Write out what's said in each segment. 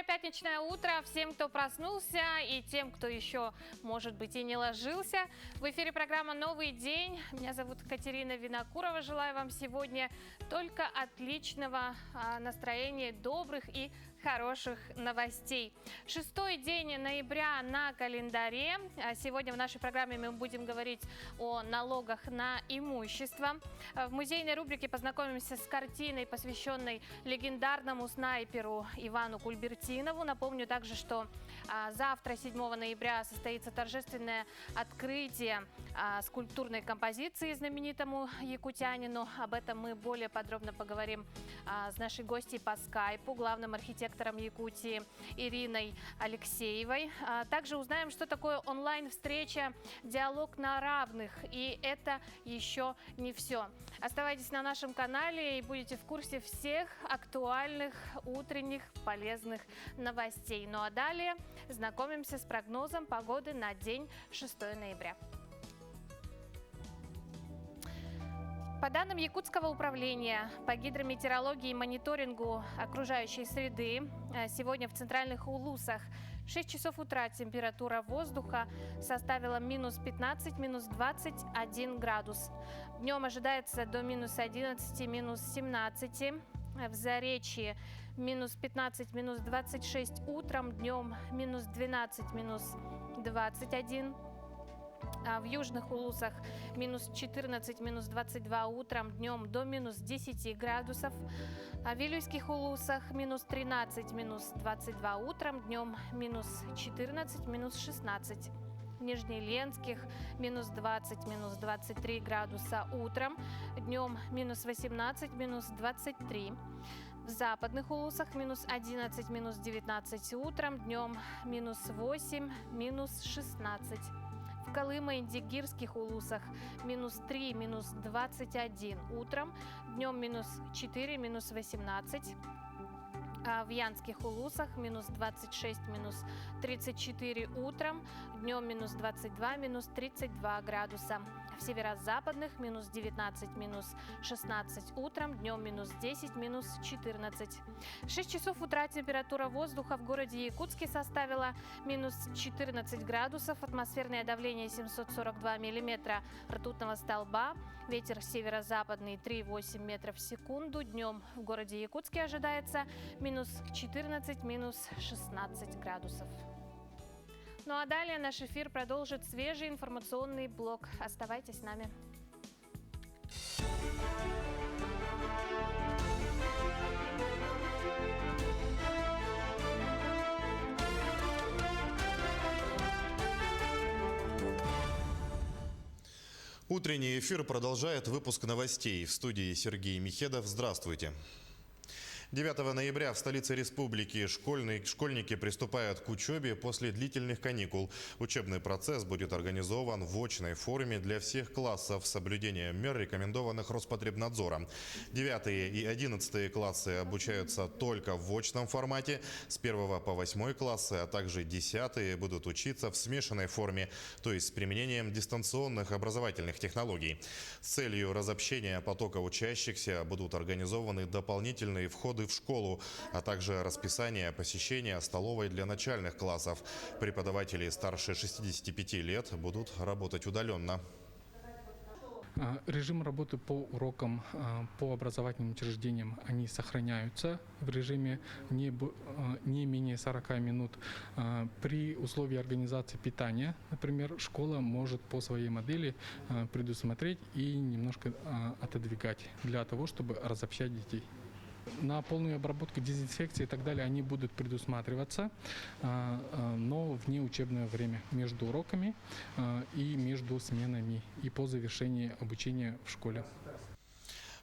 Доброе пятничное утро всем, кто проснулся, и тем, кто еще, может быть, и не ложился. В эфире программа «Новый день». Меня зовут Катерина Винокурова. Желаю вам сегодня только отличного настроения, добрых и хороших новостей. 6-й день ноября на календаре. Сегодня в нашей программе мы будем говорить о налогах на имущество. В музейной рубрике познакомимся с картиной, посвященной легендарному снайперу Ивану Кульбертинову. Напомню также, что завтра, 7 ноября, состоится торжественное открытие скульптурной композиции знаменитому якутянину. Об этом мы более подробно поговорим с нашей гостьей по скайпу, главным архитектором Якутии Ириной Алексеевой. Также узнаем, что такое онлайн-встреча «Диалог на равных». И это еще не все. Оставайтесь на нашем канале и будете в курсе всех актуальных утренних полезных новостей. Ну а далее знакомимся с прогнозом погоды на день 6 ноября. По данным Якутского управления по гидрометеорологии и мониторингу окружающей среды, сегодня в центральных Улусах 6 часов утра температура воздуха составила минус 15, минус 21 градус. Днем ожидается до минус 11, минус 17. В Заречье минус 15, минус 26 утром, днем минус 12, минус 21. В южных Улусах минус 14, минус 22 утром, днем до минус 10 градусов. В Вилюйских Улусах минус 13, минус 22 утром, днем минус 14, минус 16. В Нижнеленских минус 20, минус 23 градуса утром, днем минус 18, минус 23. В западных Улусах минус 11, минус 19 утром, днем минус 8, минус 16. В Колымо-Индигирских Улусах минус 3, минус 21 утром, днем минус 4, минус 18. В Янских Улусах минус 26, минус 34 утром, днем минус 22, минус 32 градуса. В северо-западных минус 19, минус 16 утром, днем минус 10, минус 14. В 6 часов утра температура воздуха в городе Якутске составила минус 14 градусов, атмосферное давление 742 миллиметра ртутного столба, ветер северо-западный 3,8 метров в секунду. Днем в городе Якутске ожидается минус 14, минус 16 градусов. Ну а далее наш эфир продолжит свежий информационный блок. Оставайтесь с нами. Утренний эфир продолжает выпуск новостей. В студии Сергей Михедов. Здравствуйте. 9 ноября в столице республики школьники приступают к учебе после длительных каникул. Учебный процесс будет организован в очной форме для всех классов с соблюдением мер, рекомендованных Роспотребнадзором. 9 и 11 классы обучаются только в очном формате. С 1 по 8 классы, а также 10 будут учиться в смешанной форме, то есть с применением дистанционных образовательных технологий. С целью разобщения потока учащихся будут организованы дополнительные входы в школу, а также расписание посещения столовой для начальных классов. Преподаватели старше 65 лет будут работать удаленно. Режим работы по урокам по образовательным учреждениям они сохраняются в режиме не менее 40 минут. При условии организации питания, например, школа может по своей модели предусмотреть и немножко отодвигать для того, чтобы разобщать детей. На полную обработку, дезинфекции и так далее они будут предусматриваться, но в неучебное время, между уроками и между сменами и по завершении обучения в школе.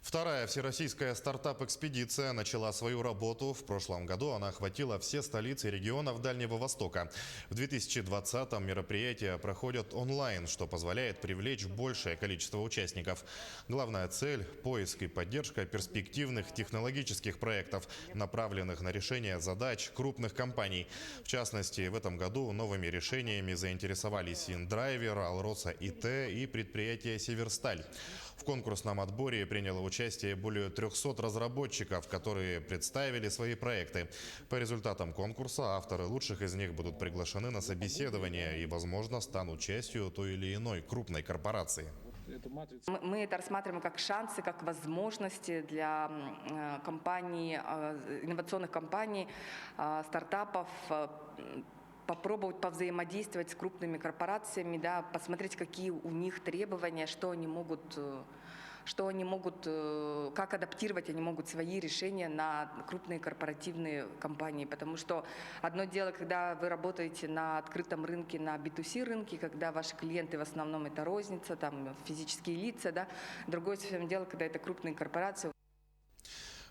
Вторая всероссийская стартап-экспедиция начала свою работу. В прошлом году она охватила все столицы регионов Дальнего Востока. В 2020-м мероприятия проходят онлайн, что позволяет привлечь большее количество участников. Главная цель – поиск и поддержка перспективных технологических проектов, направленных на решение задач крупных компаний. В частности, в этом году новыми решениями заинтересовались Индрайвер, Алроса ИТ и предприятие Северсталь. В конкурсном отборе приняло участие участие более 300 разработчиков, которые представили свои проекты. По результатам конкурса авторы лучших из них будут приглашены на собеседование и, возможно, станут частью той или иной крупной корпорации. Мы это рассматриваем как шансы, как возможности для компаний, инновационных компаний, стартапов, попробовать повзаимодействовать с крупными корпорациями, да, посмотреть, какие у них требования, как адаптировать они могут свои решения на крупные корпоративные компании. Потому что одно дело, когда вы работаете на открытом рынке, на B2C рынке, когда ваши клиенты в основном это розница, там, физические лица, да. Другое совсем дело, когда это крупные корпорации.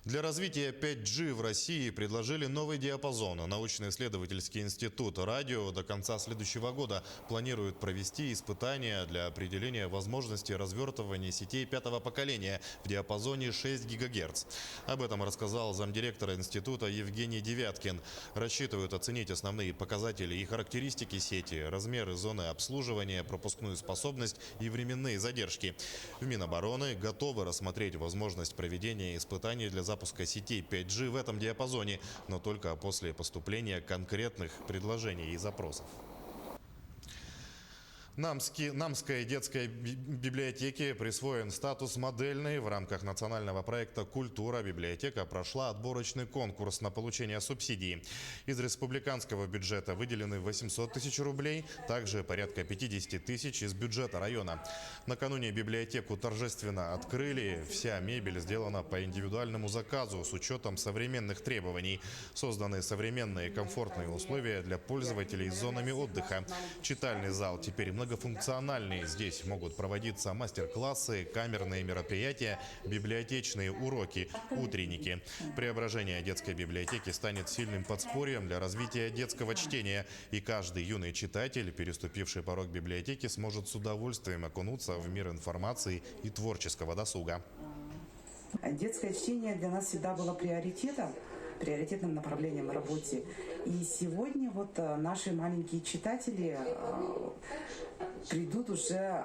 Для развития 5G в России предложили новый диапазон. Научно-исследовательский институт радио до конца следующего года планирует провести испытания для определения возможности развертывания сетей пятого поколения в диапазоне 6 ГГц. Об этом рассказал замдиректора института Евгений Девяткин. Рассчитывают оценить основные показатели и характеристики сети, размеры зоны обслуживания, пропускную способность и временные задержки. В Минобороны готовы рассмотреть возможность проведения испытаний для запуска сетей 5G в этом диапазоне, но только после поступления конкретных предложений и запросов. Намской детской библиотеке присвоен статус модельной. В рамках национального проекта «Культура» библиотека прошла отборочный конкурс на получение субсидий. Из республиканского бюджета выделены 800 тысяч рублей, также порядка 50 тысяч из бюджета района. Накануне библиотеку торжественно открыли. Вся мебель сделана по индивидуальному заказу с учетом современных требований. Созданы современные комфортные условия для пользователей с зонами отдыха. Читальный зал теперь многофункциональный. Здесь могут проводиться мастер-классы, камерные мероприятия, библиотечные уроки, утренники. Преображение детской библиотеки станет сильным подспорьем для развития детского чтения. И каждый юный читатель, переступивший порог библиотеки, сможет с удовольствием окунуться в мир информации и творческого досуга. Детское чтение для нас всегда было приоритетным направлением в работе. И сегодня вот наши маленькие читатели придут уже,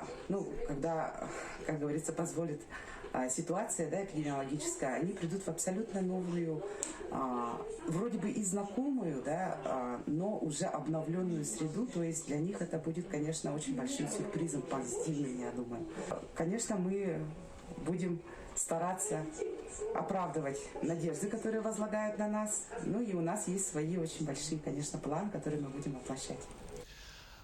когда, как говорится, позволит ситуация, да, эпидемиологическая, они придут в абсолютно новую, вроде бы и знакомую, да, но уже обновленную среду. То есть для них это будет, конечно, очень большим сюрпризом, позитивным, я думаю. Конечно, мы будем стараться оправдывать надежды, которые возлагают на нас. И у нас есть свои очень большие, конечно, планы, которые мы будем воплощать.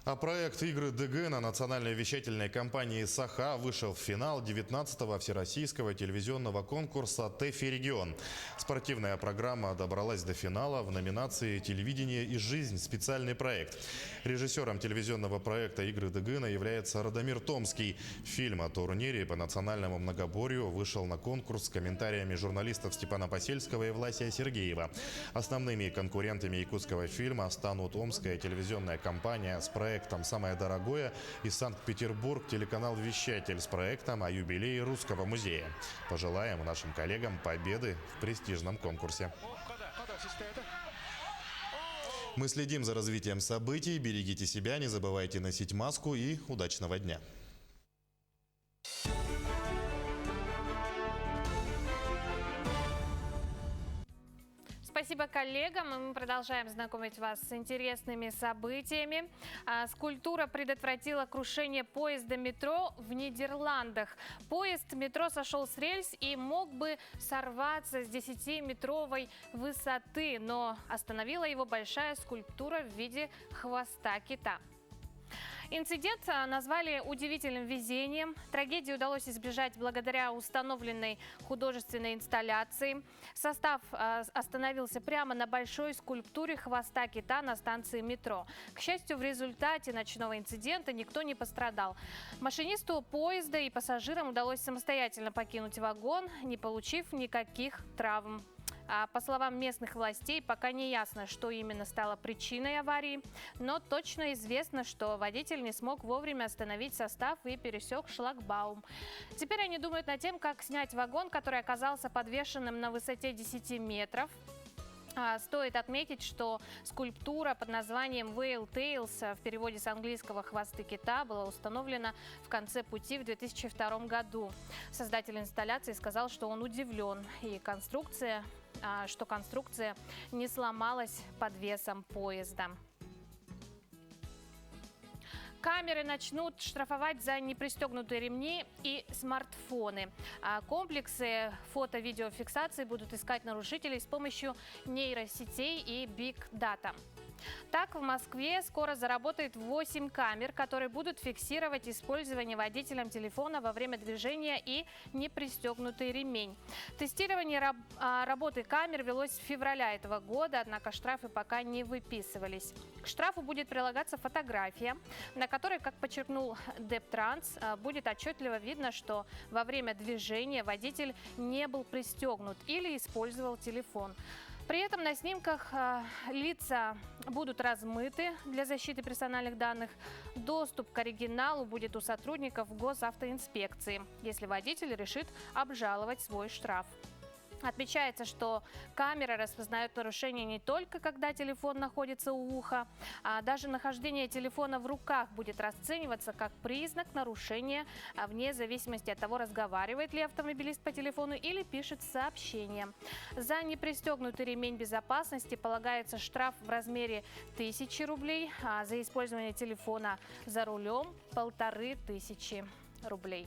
А проект «Игры ДГ» на национальной вещательной компании «Саха» вышел в финал 19-го всероссийского телевизионного конкурса «ТЭФИ Регион». Спортивная программа добралась до финала в номинации «Телевидение и жизнь. Специальный проект». Режиссером телевизионного проекта «Игры ДГ» является Радомир Томский. Фильм о турнире по национальному многоборью вышел на конкурс с комментариями журналистов Степана Посельского и Власия Сергеева. Основными конкурентами якутского фильма станут омская телевизионная компания с проектом «Самое дорогое» и Санкт-Петербург телеканал «Вещатель» с проектом о юбилее Русского музея. Пожелаем нашим коллегам победы в престижном конкурсе. Мы следим за развитием событий. Берегите себя, не забывайте носить маску и удачного дня. Спасибо коллегам, и мы продолжаем знакомить вас с интересными событиями. Скульптура предотвратила крушение поезда метро в Нидерландах. Поезд метро сошел с рельс и мог бы сорваться с 10-метровой высоты, но остановила его большая скульптура в виде хвоста кита. Инцидент назвали удивительным везением. Трагедии удалось избежать благодаря установленной художественной инсталляции. Состав остановился прямо на большой скульптуре хвоста кита на станции метро. К счастью, в результате ночного инцидента никто не пострадал. Машинисту поезда и пассажирам удалось самостоятельно покинуть вагон, не получив никаких травм. По словам местных властей, пока не ясно, что именно стало причиной аварии, но точно известно, что водитель не смог вовремя остановить состав и пересек шлагбаум. Теперь они думают над тем, как снять вагон, который оказался подвешенным на высоте 10 метров. Стоит отметить, что скульптура под названием Whale Tails, в переводе с английского «хвосты кита», была установлена в конце пути в 2002 году. Создатель инсталляции сказал, что он удивлен, что конструкция не сломалась под весом поезда. Камеры начнут штрафовать за непристегнутые ремни и смартфоны. Комплексы фото-видеофиксации будут искать нарушителей с помощью нейросетей и биг-дата. Так, в Москве скоро заработает 8 камер, которые будут фиксировать использование водителем телефона во время движения и непристегнутый ремень. Тестирование работы камер велось с февраля этого года, однако штрафы пока не выписывались. К штрафу будет прилагаться фотография, на которой, как подчеркнул Дептранс, будет отчетливо видно, что во время движения водитель не был пристегнут или использовал телефон. При этом на снимках лица будут размыты для защиты персональных данных. Доступ к оригиналу будет у сотрудников госавтоинспекции, если водитель решит обжаловать свой штраф. Отмечается, что камера распознает нарушение не только когда телефон находится у уха, а даже нахождение телефона в руках будет расцениваться как признак нарушения, вне зависимости от того, разговаривает ли автомобилист по телефону или пишет сообщение. За непристегнутый ремень безопасности полагается штраф в размере 1000 рублей, а за использование телефона за рулем 1500 рублей.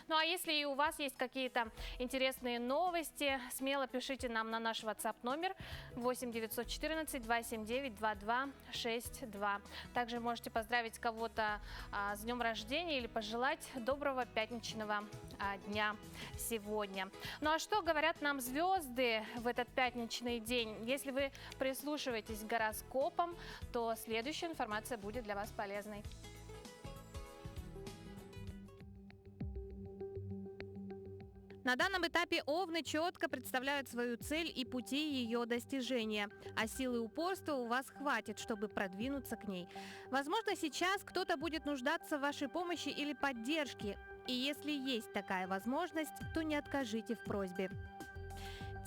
Ну а если и у вас есть какие-то интересные новости, смело пишите нам на наш WhatsApp номер 8 914 279 2262. Также можете поздравить кого-то с днем рождения или пожелать доброго пятничного дня сегодня. Ну а что говорят нам звезды в этот пятничный день? Если вы прислушиваетесь к гороскопам, то следующая информация будет для вас полезной. На данном этапе овны четко представляют свою цель и пути ее достижения, а силы и упорства у вас хватит, чтобы продвинуться к ней. Возможно, сейчас кто-то будет нуждаться в вашей помощи или поддержке, и если есть такая возможность, то не откажите в просьбе.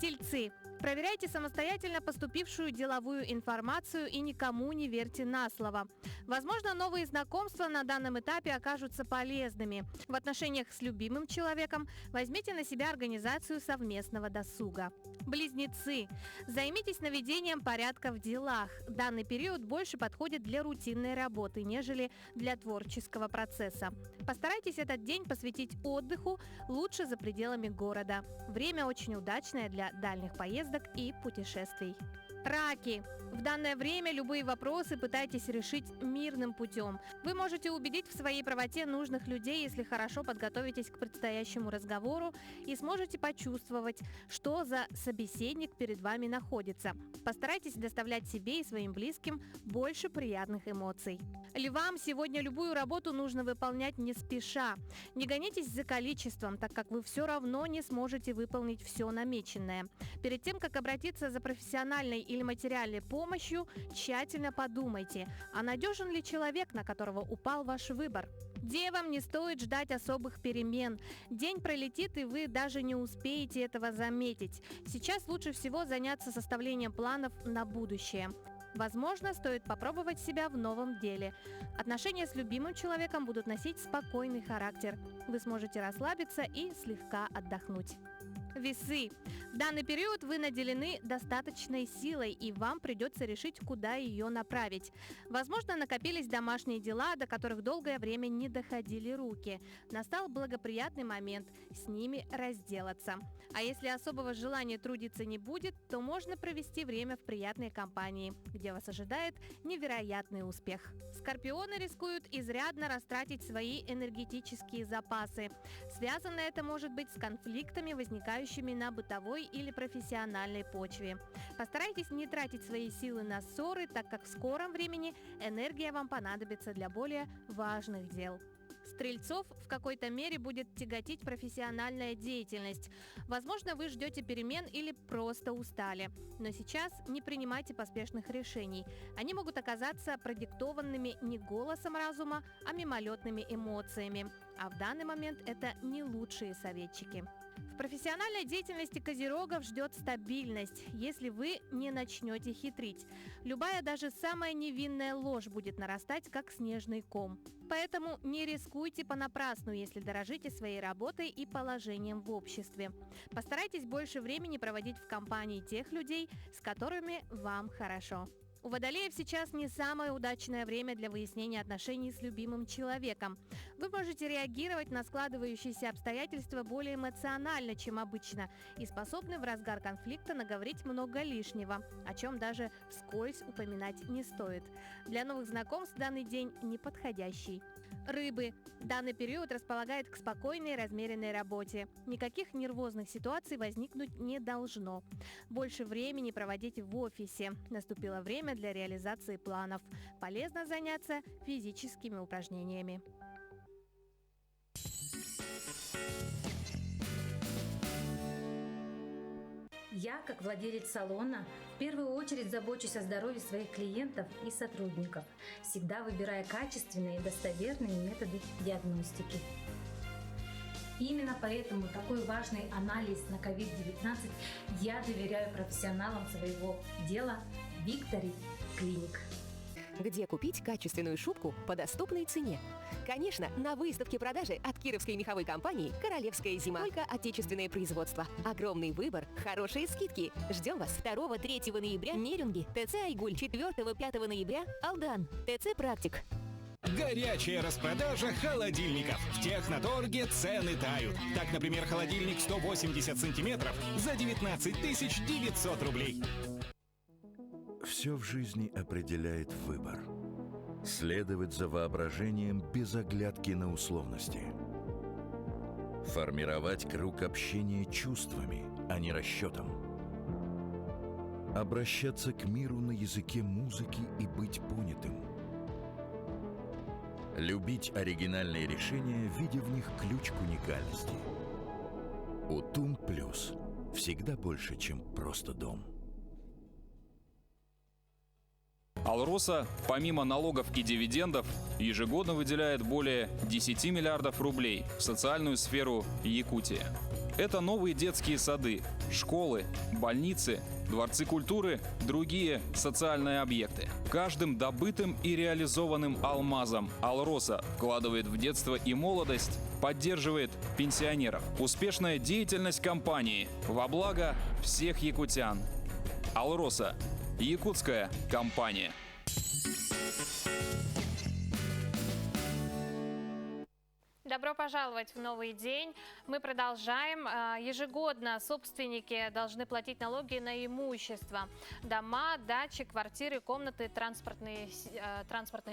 Тельцы. Проверяйте самостоятельно поступившую деловую информацию и никому не верьте на слово. Возможно, новые знакомства на данном этапе окажутся полезными. В отношениях с любимым человеком возьмите на себя организацию совместного досуга. Близнецы. Займитесь наведением порядка в делах. Данный период больше подходит для рутинной работы, нежели для творческого процесса. Постарайтесь этот день посвятить отдыху, лучше за пределами города. Время очень удачное для дальних поездок и путешествий. Раки. В данное время любые вопросы пытайтесь решить мирным путем. Вы можете убедить в своей правоте нужных людей, если хорошо подготовитесь к предстоящему разговору и сможете почувствовать, что за собеседник перед вами находится. Постарайтесь доставлять себе и своим близким больше приятных эмоций. Львам сегодня любую работу нужно выполнять не спеша. Не гонитесь за количеством, так как вы все равно не сможете выполнить все намеченное. Перед тем, как обратиться за профессиональной или материальной помощью, тщательно подумайте, а надежен ли человек, на которого упал ваш выбор. Девам не стоит ждать особых перемен. День пролетит, и вы даже не успеете этого заметить. Сейчас лучше всего заняться составлением планов на будущее. Возможно, стоит попробовать себя в новом деле. Отношения с любимым человеком будут носить спокойный характер. Вы сможете расслабиться и слегка отдохнуть. Весы. В данный период вы наделены достаточной силой, и вам придется решить, куда ее направить. Возможно, накопились домашние дела, до которых долгое время не доходили руки. Настал благоприятный момент с ними разделаться. А если особого желания трудиться не будет, то можно провести время в приятной компании, где вас ожидает невероятный успех. Скорпионы рискуют изрядно растратить свои энергетические запасы. Связано это может быть с конфликтами, возникающими на бытовой или профессиональной почве. Постарайтесь не тратить свои силы на ссоры, так как в скором времени энергия вам понадобится для более важных дел. Стрельцов в какой-то мере будет тяготить профессиональная деятельность. Возможно, вы ждете перемен или просто устали. Но сейчас не принимайте поспешных решений. Они могут оказаться продиктованными не голосом разума, а мимолетными эмоциями. А в данный момент это не лучшие советчики. В профессиональной деятельности козерогов ждет стабильность, если вы не начнете хитрить. Любая, даже самая невинная ложь будет нарастать, как снежный ком. Поэтому не рискуйте понапрасну, если дорожите своей работой и положением в обществе. Постарайтесь больше времени проводить в компании тех людей, с которыми вам хорошо. У водолеев сейчас не самое удачное время для выяснения отношений с любимым человеком. Вы можете реагировать на складывающиеся обстоятельства более эмоционально, чем обычно, и способны в разгар конфликта наговорить много лишнего, о чем даже вскользь упоминать не стоит. Для новых знакомств данный день неподходящий. Рыбы. Данный период располагает к спокойной, размеренной работе. Никаких нервозных ситуаций возникнуть не должно. Больше времени проводите в офисе. Наступило время для реализации планов. Полезно заняться физическими упражнениями. Я, как владелец салона, в первую очередь забочусь о здоровье своих клиентов и сотрудников, всегда выбирая качественные и достоверные методы диагностики. Именно поэтому такой важный анализ на COVID-19 я доверяю профессионалам своего дела Victory Clinic. Где купить качественную шубку по доступной цене? Конечно, на выставке продажи от кировской меховой компании «Королевская зима». Только отечественное производство. Огромный выбор, хорошие скидки. Ждем вас 2-3 ноября Нерюнги, ТЦ «Айгуль», 4-5 ноября Алдан, ТЦ «Практик». Горячая распродажа холодильников. В Техноторге цены тают. Так, например, холодильник 180 сантиметров за 19 900 рублей. Все в жизни определяет выбор. Следовать за воображением без оглядки на условности. Формировать круг общения чувствами, а не расчетом. Обращаться к миру на языке музыки и быть понятым. Любить оригинальные решения, видя в них ключ к уникальности. УТУН Плюс. Всегда больше, чем просто дом. Алроса, помимо налогов и дивидендов, ежегодно выделяет более 10 миллиардов рублей в социальную сферу Якутии. Это новые детские сады, школы, больницы, дворцы культуры, другие социальные объекты. Каждым добытым и реализованным алмазом Алроса вкладывает в детство и молодость, поддерживает пенсионеров. Успешная деятельность компании во благо всех якутян. Алроса. Якутская компания. Добро пожаловать в новый день. Мы продолжаем. Ежегодно собственники должны платить налоги на имущество. Дома, дачи, квартиры, комнаты, транспортные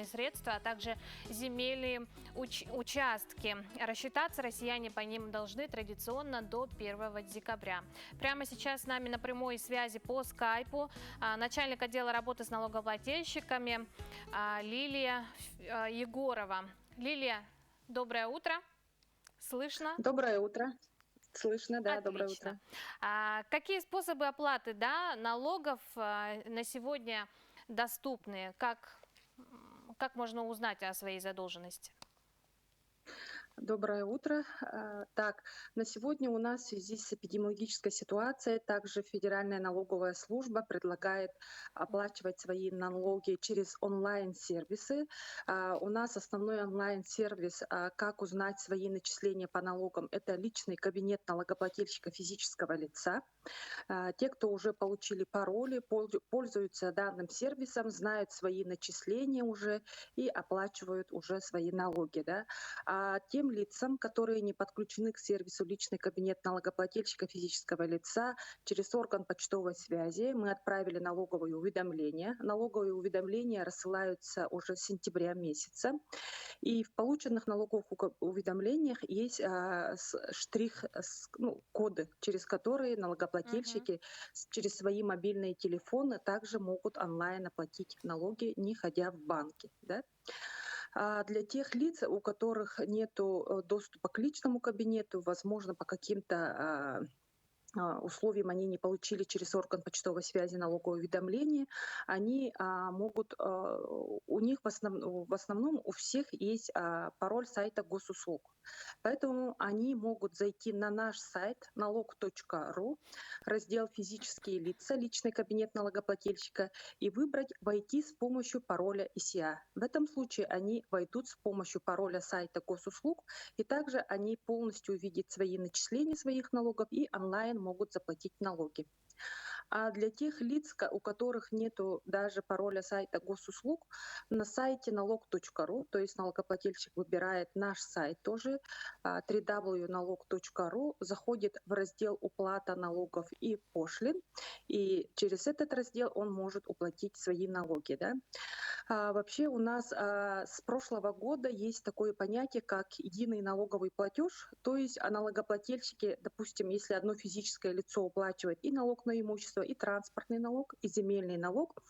средства, а также земельные участки. Рассчитаться россияне по ним должны традиционно до 1 декабря. Прямо сейчас с нами на прямой связи по скайпу начальник отдела работы с налогоплательщиками Лилия Егорова. Лилия, доброе утро. Слышно? Доброе утро. Слышно, да, Отлично. Доброе утро. Какие способы оплаты налогов на сегодня доступны? Как можно узнать о своей задолженности? Доброе утро. Так, на сегодня у нас в связи с эпидемиологической ситуацией также Федеральная налоговая служба предлагает оплачивать свои налоги через онлайн-сервисы. У нас основной онлайн-сервис «Как узнать свои начисления по налогам» — это личный кабинет налогоплательщика физического лица. Те, кто уже получили пароли, пользуются данным сервисом, знают свои начисления уже и оплачивают уже свои налоги. Да? А тем лицам, которые не подключены к сервису личный кабинет налогоплательщика физического лица, через орган почтовой связи мы отправили налоговые уведомления. Налоговые уведомления рассылаются уже с сентября месяца. И в полученных налоговых уведомлениях есть коды, через которые налогоплательщики через свои мобильные телефоны также могут онлайн оплатить налоги, не ходя в банки. Да? А для тех лиц, у которых нет доступа к личному кабинету, возможно, по каким-то условиям они не получили через орган почтовой связи налоговое уведомление, они могут, у них в основном у всех есть пароль сайта госуслуг. Поэтому они могут зайти на наш сайт налог.ру, раздел «Физические лица», личный кабинет налогоплательщика, и выбрать «Войти с помощью пароля ИСИА». В этом случае они войдут с помощью пароля сайта госуслуг, и также они полностью увидят свои начисления своих налогов и онлайн могут заплатить налоги. А для тех лиц, у которых нету даже пароля сайта госуслуг, на сайте налог.ру, то есть налогоплательщик выбирает наш сайт тоже, www.налог.ру, заходит в раздел «Уплата налогов и пошлин», и через этот раздел он может уплатить свои налоги. Да? Вообще у нас с прошлого года есть такое понятие, как единый налоговый платеж, то есть налогоплательщики, допустим, если одно физическое лицо уплачивает и налог на имущество, и транспортный налог, и земельный налог,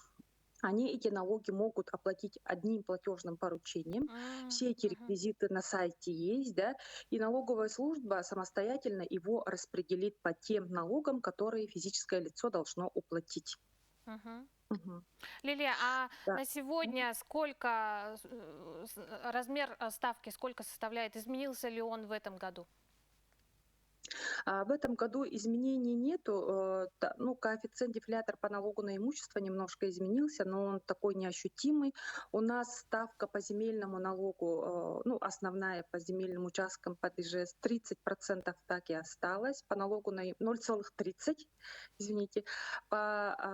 они эти налоги могут оплатить одним платежным поручением. Все эти реквизиты на сайте есть, да, и налоговая служба самостоятельно его распределит по тем налогам, которые физическое лицо должно уплатить. Лилия, а Да. на сегодня сколько размер ставки, сколько составляет? Изменился ли он в этом году? В этом году изменений нету. Коэффициент дефлятор по налогу на имущество немножко изменился, но он такой неощутимый. У нас ставка по земельному налогу, основная по земельным участкам под ИЖС 30% так и осталась. По налогу на 0,30, извините. По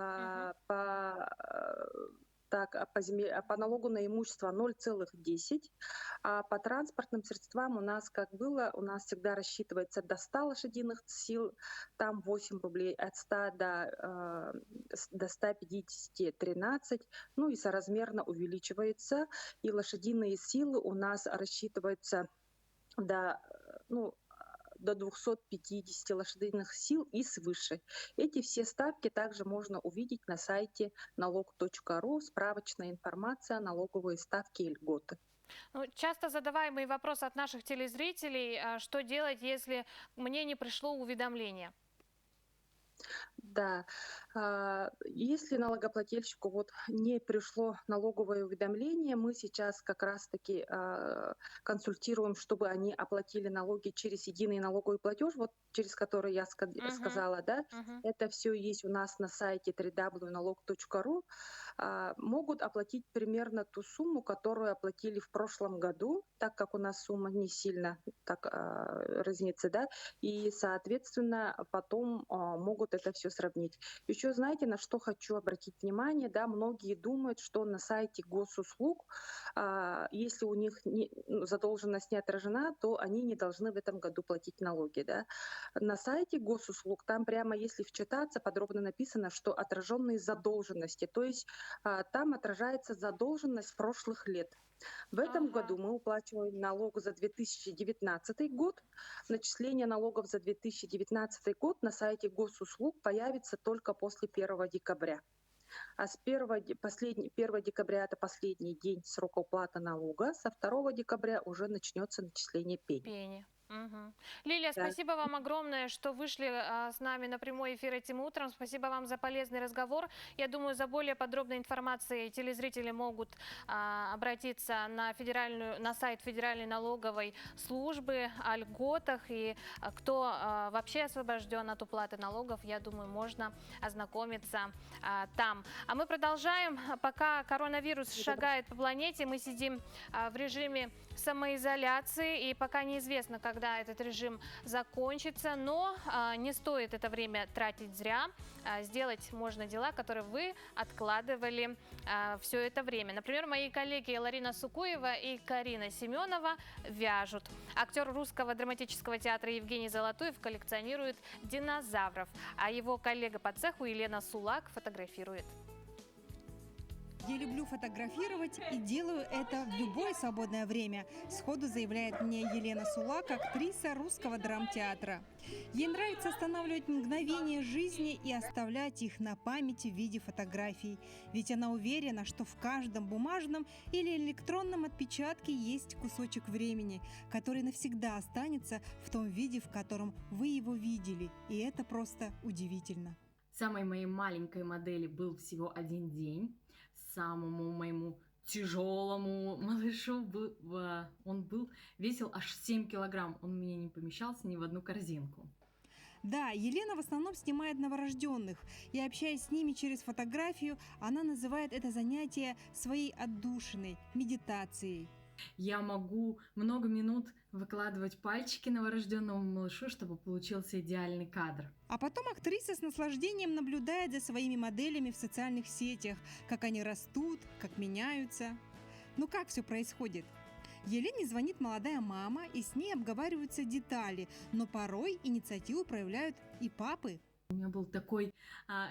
налогу на имущество 0,10, а по транспортным средствам у нас как было, у нас всегда рассчитывается до 100 лошадиных сил, там 8 рублей, от 100 до 150 13, и соразмерно увеличивается, и лошадиные силы у нас рассчитываются до 250 лошадиных сил и свыше. Эти все ставки также можно увидеть на сайте налог.ру, справочная информация, налоговые ставки и льготы. Часто задаваемый вопрос от наших телезрителей, что делать, если мне не пришло уведомление? Да, если налогоплательщику не пришло налоговое уведомление, мы сейчас как раз-таки консультируем, чтобы они оплатили налоги через единый налоговый платеж, через который я сказала, да, это все есть у нас на сайте www.налог.ру, могут оплатить примерно ту сумму, которую оплатили в прошлом году, так как у нас сумма не сильно так разнится, да, и, соответственно, потом могут это все сравнить. Еще знаете, на что хочу обратить внимание, да, многие думают, что на сайте госуслуг, если у них задолженность не отражена, то они не должны в этом году платить налоги, да. На сайте госуслуг, там прямо, если вчитаться, подробно написано, что отраженные задолженности, то есть там отражается задолженность прошлых лет. В этом году мы уплачиваем налог за 2019 год. Начисление налогов за 2019 год на сайте госуслуг появится только после 1 декабря. А с 1 декабря это последний день срока уплаты налога, со 2 декабря уже начнется начисление пени. Лилия, Да. спасибо вам огромное, что вышли с нами на прямой эфир этим утром. Спасибо вам за полезный разговор. Я думаю, за более подробной информацией телезрители могут обратиться на сайт Федеральной налоговой службы о льготах. И кто вообще освобожден от уплаты налогов, я думаю, можно ознакомиться там. А мы продолжаем. Пока коронавирус шагает по планете, мы сидим в режиме самоизоляции, и пока неизвестно, когда этот режим закончится, но не стоит это время тратить зря. Сделать можно дела, которые вы откладывали все это время. Например, мои коллеги Ларина Сукуева и Карина Семенова вяжут. Актер Русского драматического театра Евгений Золотуев коллекционирует динозавров, а его коллега по цеху Елена Сулак фотографирует. Я люблю фотографировать и делаю это в любое свободное время, сходу заявляет мне Елена Сулак, актриса русского драмтеатра. Ей нравится останавливать мгновения жизни и оставлять их на памяти в виде фотографий. Ведь она уверена, что в каждом бумажном или электронном отпечатке есть кусочек времени, который навсегда останется в том виде, в котором вы его видели. И это просто удивительно. Самой моей маленькой модели был всего 1 день. Самому моему тяжелому малышу весил аж 7 килограмм. Он у меня не помещался ни в одну корзинку. Да, Елена в основном снимает новорожденных, и общаясь с ними через фотографию, она называет это занятие своей отдушиной, медитацией. Я могу много минут выкладывать пальчики новорожденному малышу, чтобы получился идеальный кадр. А потом актриса с наслаждением наблюдает за своими моделями в социальных сетях, как они растут, как меняются. Ну как все происходит? Елене звонит молодая мама, и с ней обговариваются детали, но порой инициативу проявляют и папы. У меня был такой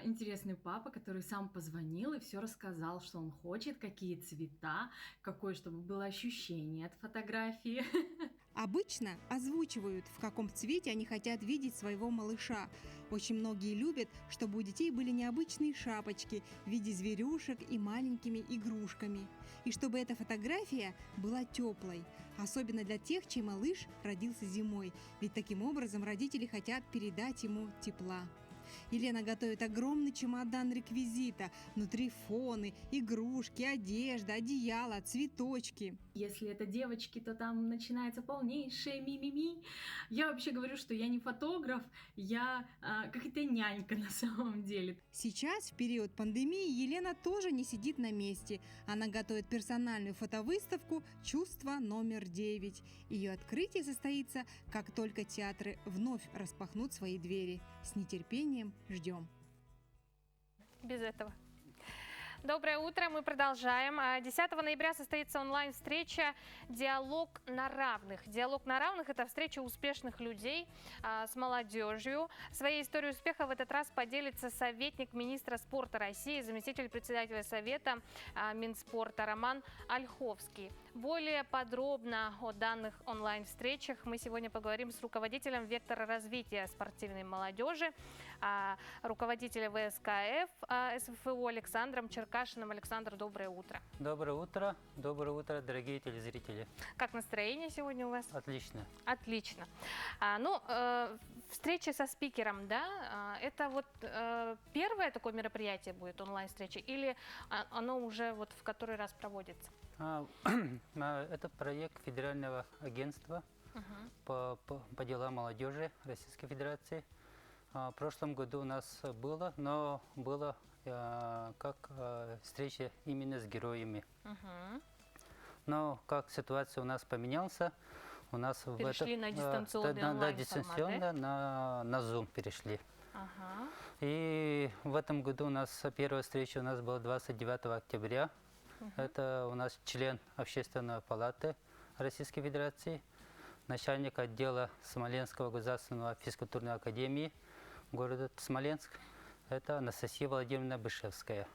интересный папа, который сам позвонил и все рассказал, что он хочет, какие цвета, какое, чтобы было ощущение от фотографии. Обычно озвучивают, в каком цвете они хотят видеть своего малыша. Очень многие любят, чтобы у детей были необычные шапочки в виде зверюшек и маленькими игрушками. И чтобы эта фотография была теплой, особенно для тех, чей малыш родился зимой, ведь таким образом родители хотят передать ему тепла. Елена готовит огромный чемодан реквизита. Внутри фоны, игрушки, одежда, одеяло, цветочки. Если это девочки, то там начинается полнейшее ми-ми-ми. Я вообще говорю, что я не фотограф, я какая-то нянька на самом деле. Сейчас, в период пандемии, Елена тоже не сидит на месте. Она готовит персональную фотовыставку «Чувство номер 9». Ее открытие состоится, как только театры вновь распахнут свои двери. С нетерпением ждем. Без этого. Доброе утро, мы продолжаем. 10 ноября состоится онлайн-встреча «Диалог на равных». «Диалог на равных» – это встреча успешных людей с молодежью. Своей историей успеха в этот раз поделится советник министра спорта России, заместитель председателя Совета Минспорта Роман Ольховский. Более подробно о данных онлайн-встречах мы сегодня поговорим с руководителем вектора развития спортивной молодежи, руководителя ВСКФ СФФУ Александром Черкашиным. Александр, доброе утро. Доброе утро, дорогие телезрители. Как настроение сегодня у вас? Отлично. Отлично. Встреча со спикером, да, это вот первое такое мероприятие будет, онлайн-встреча, или оно уже вот в который раз проводится? Это проект Федерального агентства по делам молодежи Российской Федерации. В прошлом году у нас было, но было как встреча именно с героями. Но как ситуация у нас поменялась, у нас перешли на дистанционный онлайн-формат, да? на Zoom перешли. И в этом году у нас первая встреча у нас была 29 октября. Это у нас член Общественной палаты Российской Федерации, начальник отдела Смоленского государственного физкультурной академии города Смоленск. Это Анастасия Владимировна Бышевская.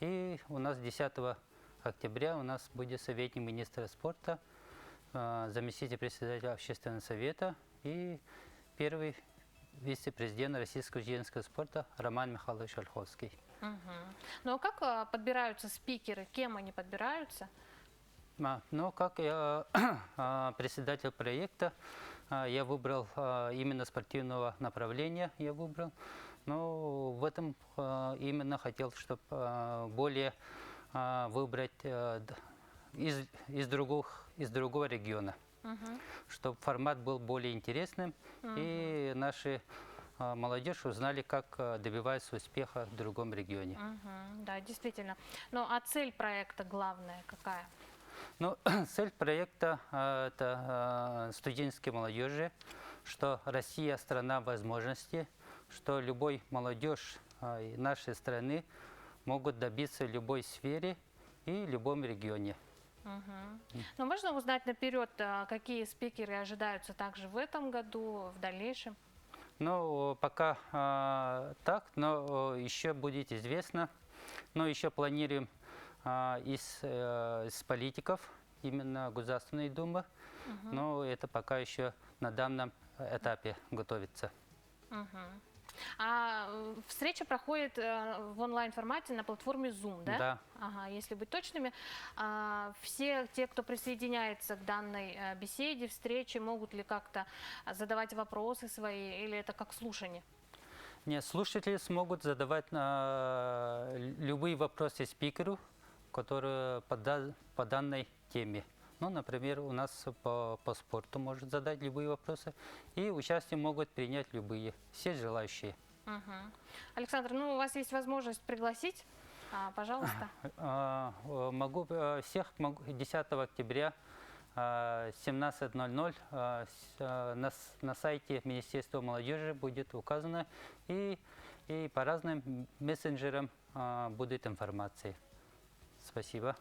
И у нас 10 октября у нас будет советник министра спорта, заместитель председателя Общественного совета и первый вице-президент российского студенческого спорта Роман Михайлович Ольховский. Ну а как подбираются спикеры? Кем они подбираются? Ну, как я председатель проекта, я выбрал именно спортивного направления. Но в этом именно хотел, чтобы более выбрать из другого региона, чтобы формат был более интересным, и наши молодежь узнали, как добиваются успеха в другом регионе. Да, действительно. Ну, а цель проекта главная какая? Ну, цель проекта – это студенческой молодежи, что Россия – страна возможностей, что любой молодежь нашей страны могут добиться в любой сфере и в любом регионе. Но можно узнать наперед, какие спикеры ожидаются также в этом году, в дальнейшем? Ну, пока так, но еще будет известно. Но еще планируем из политиков, именно Государственной Думы, но это пока еще на данном этапе готовится. А встреча проходит в онлайн-формате на платформе Zoom, да? Да. Ага, если быть точными. Все те, кто присоединяется к данной беседе, встрече, могут ли как-то задавать вопросы свои, или это как слушание? Нет, слушатели смогут задавать любые вопросы спикеру, которые по данной теме. Ну, например, у нас по спорту может задать любые вопросы, и участие могут принять любые, все желающие. Александр, ну у вас есть возможность пригласить, пожалуйста. Могу всех 10 октября 17:00 на сайте Министерства молодежи будет указано, и по разным мессенджерам будет информация. Спасибо.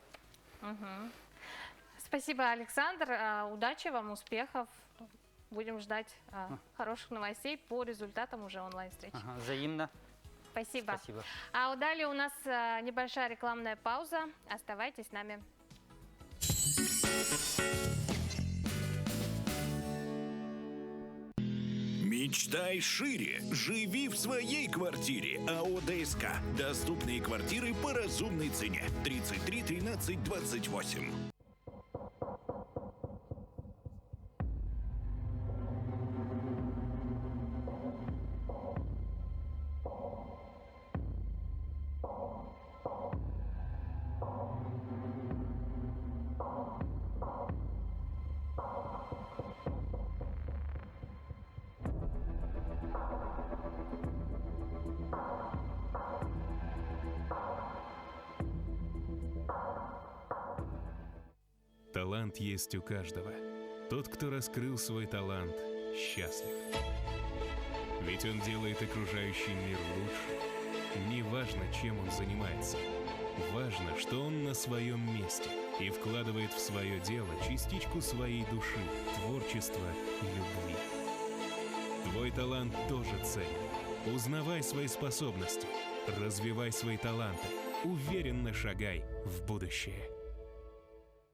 Спасибо, Александр. Удачи вам, успехов. Будем ждать хороших новостей по результатам уже онлайн-встречи. Взаимно. Спасибо. Спасибо. А далее у нас небольшая рекламная пауза. Оставайтесь с нами. Мечтай шире. Живи в своей квартире. АО ДСК. Доступные квартиры по разумной цене. 33 13 28. Талант есть у каждого. Тот, кто раскрыл свой талант, счастлив. Ведь он делает окружающий мир лучше. Неважно, чем он занимается. Важно, что он на своем месте и вкладывает в свое дело частичку своей души, творчества и любви. Твой талант тоже ценен. Узнавай свои способности, развивай свои таланты, уверенно шагай в будущее.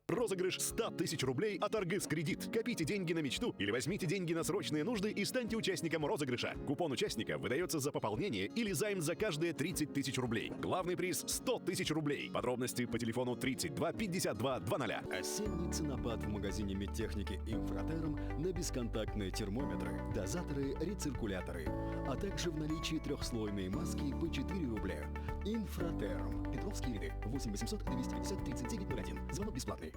Розыгрыш 100 тысяч рублей от Аргыс Кредит. Копите деньги на мечту или возьмите деньги на срочные нужды и станьте участником розыгрыша. Купон участника выдается за пополнение или займ за каждые 30 тысяч рублей. Главный приз – 100 тысяч рублей. Подробности по телефону 32 52 00. Осенний ценопад в магазине медтехники «Инфратерм» на бесконтактные термометры, дозаторы, рециркуляторы, а также в наличии трехслойные маски по 4 рубля. «Инфратерм». Петровские ряды. 8 800 250 3901. Звонок бесплатный.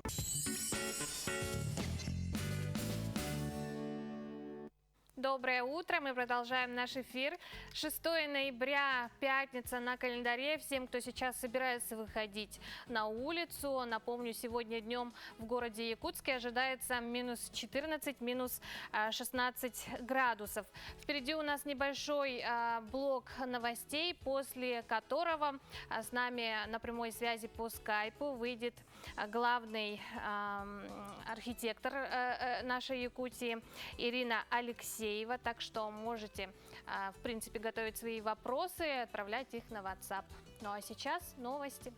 Доброе утро, мы продолжаем наш эфир. 6 ноября, пятница на календаре. Всем, кто сейчас собирается выходить на улицу, напомню, сегодня днем в городе Якутске ожидается минус 14, минус 16 градусов. Впереди у нас небольшой блок новостей, после которого с нами на прямой связи по скайпу выйдет главный архитектор нашей Якутии Ирина Алексеева. Так что можете, в принципе, готовить свои вопросы и отправлять их на WhatsApp. Ну а сейчас новости.